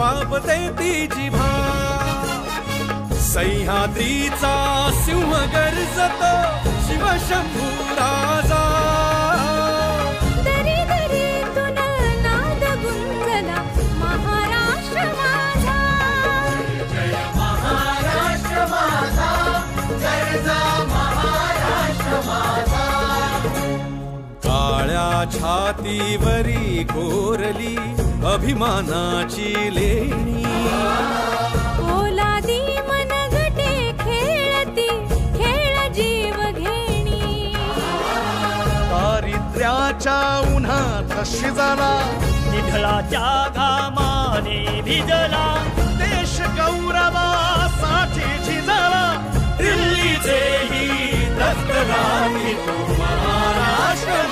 कापते ती जिभा सह्याद्रीचा सिंह गर्जतो शिवशंभू राजा दरी दरीतून नाद गुंजला महाराष्ट्र माझा जय महाराष्ट्र माझा गर्जा महाराष्ट्र माझा काळ्या छातीवरी कोरली अभिमानाची लेणी ओलादी मनगटे खेळती खेळ जीव घेणी दारिद्र्याच्या उन्हात शिजला निढळाच्या घामाने भिजला देश गौरवासाठी झिजला दिल्लीचेही दस्त लागली तो महाराष्ट्र